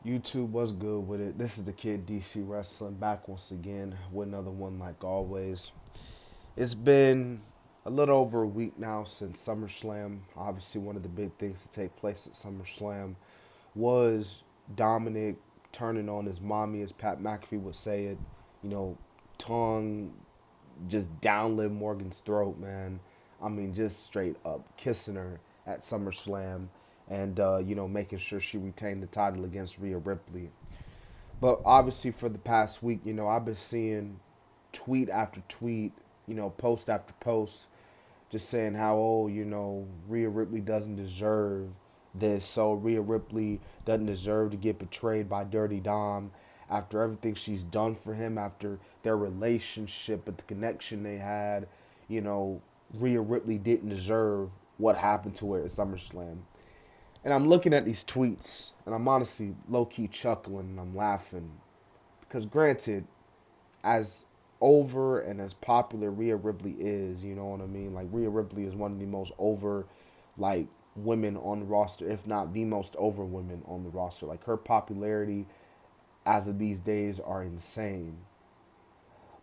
YouTube was good with it. This is the kid DC Wrestling back once again with another one like always. It's been a little over a week now since SummerSlam. Obviously, one of the big things to take place at SummerSlam was Dominik turning on his mommy, as Pat McAfee would say it. You know, tongue just down Liv Morgan's throat, man. I mean, just straight up kissing her at SummerSlam and, making sure she retained the title against Rhea Ripley. But obviously, for the past week, I've been seeing tweet after tweet, post after post, just saying how, Rhea Ripley doesn't deserve this. So Rhea Ripley doesn't deserve to get betrayed by Dirty Dom after everything she's done for him, after their relationship, but the connection they had. You know, Rhea Ripley didn't deserve what happened to her at SummerSlam. And I'm looking at these tweets, and I'm honestly low key chuckling and I'm laughing. Because, granted, as over and as popular Rhea Ripley is, you know what I mean? Like, Rhea Ripley is one of the most over, like, women on the roster, if not the most over women on the roster. Like, her popularity as of these days are insane.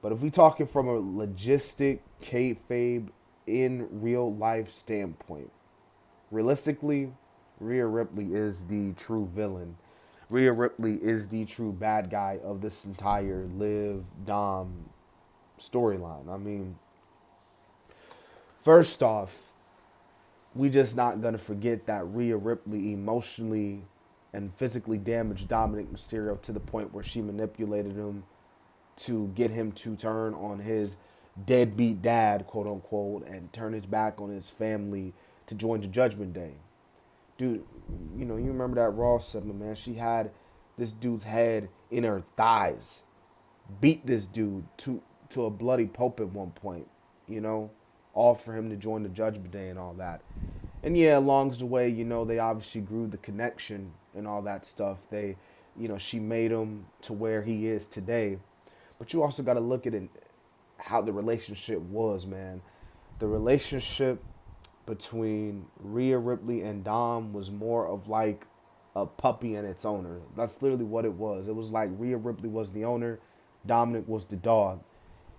But if we talking from a logistic, kayfabe, in real life standpoint, realistically, Rhea Ripley is the true villain. Rhea Ripley is the true bad guy of this entire Liv Dom storyline. I mean, first off, we just not gonna forget that Rhea Ripley emotionally and physically damaged Dominik Mysterio to the point where she manipulated him to get him to turn on his deadbeat dad, quote unquote, and turn his back on his family to join the Judgment Day. Dude, you remember that Raw segment, man? She had this dude's head in her thighs, beat this dude to a bloody pulp at one point, you know, all for him to join the Judgment Day and all that. And yeah, along the way, they obviously grew the connection and all that stuff. She made him to where he is today. But you also got to look at it, how the relationship was, man. The relationship between Rhea Ripley and Dom was more of like a puppy and its owner. That's literally what it was. It was like Rhea Ripley was the owner, Dominik was the dog.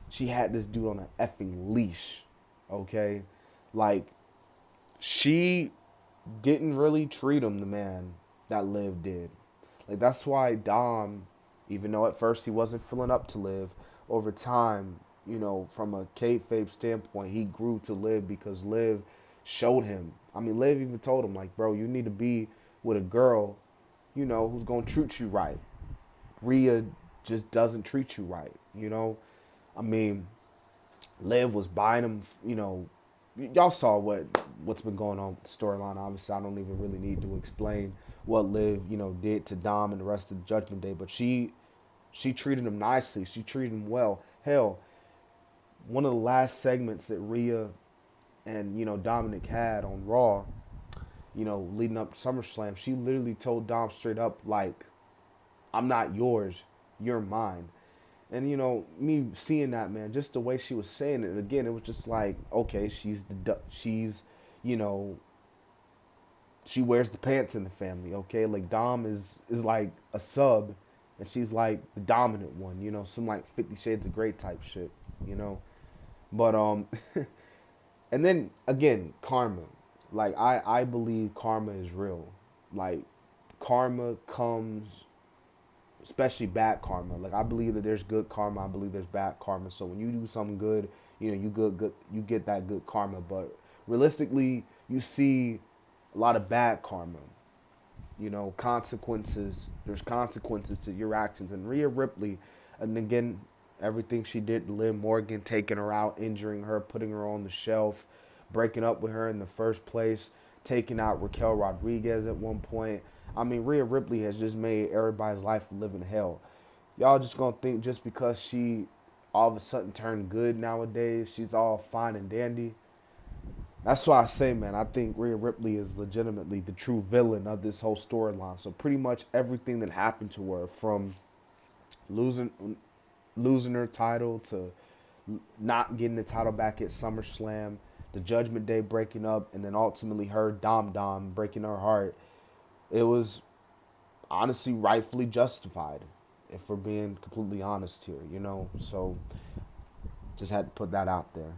She had this dude on an effing leash, okay? Like, she didn't really treat him the man that Liv did. Like, that's why Dom, even though at first he wasn't filling up to Liv, over time, from a kayfabe standpoint, he grew to Liv because Liv showed him. I mean, Liv even told him, like, bro, you need to be with a girl, who's gonna treat you right. Rhea just doesn't treat you right. I mean, Liv was buying him, y'all saw what's been going on with the storyline. Obviously, I don't even really need to explain what Liv, did to Dom and the rest of the Judgment Day, but she treated him nicely. She treated him well. Hell, one of the last segments that Rhea and Dominik had on Raw, leading up to SummerSlam, she literally told Dom straight up, like, "I'm not yours, you're mine." And me seeing that, man, just the way she was saying it, again, it was just like, okay, she's, you know, she wears the pants in the family, okay? Like, Dom is like a sub, and she's like the dominant one, some like 50 Shades of Grey type shit, you know. But and then again, karma. Like, I believe karma is real. Like, karma comes, especially bad karma. Like, I believe that there's good karma. I believe there's bad karma. So when you do something good, you get that good karma. But realistically, you see a lot of bad karma. Consequences. There's consequences to your actions. And Rhea Ripley, and again, everything she did to Liv Morgan, taking her out, injuring her, putting her on the shelf, breaking up with her in the first place, taking out Raquel Rodriguez at one point. I mean, Rhea Ripley has just made everybody's life a living hell. Y'all just gonna think just because she all of a sudden turned good nowadays, she's all fine and dandy. That's why I say, man, I think Rhea Ripley is legitimately the true villain of this whole storyline. So pretty much everything that happened to her, from losing losing her title to not getting the title back at SummerSlam, the Judgment Day breaking up, and then ultimately her Dom breaking her heart. It was honestly rightfully justified, if we're being completely honest here, you know? So just had to put that out there.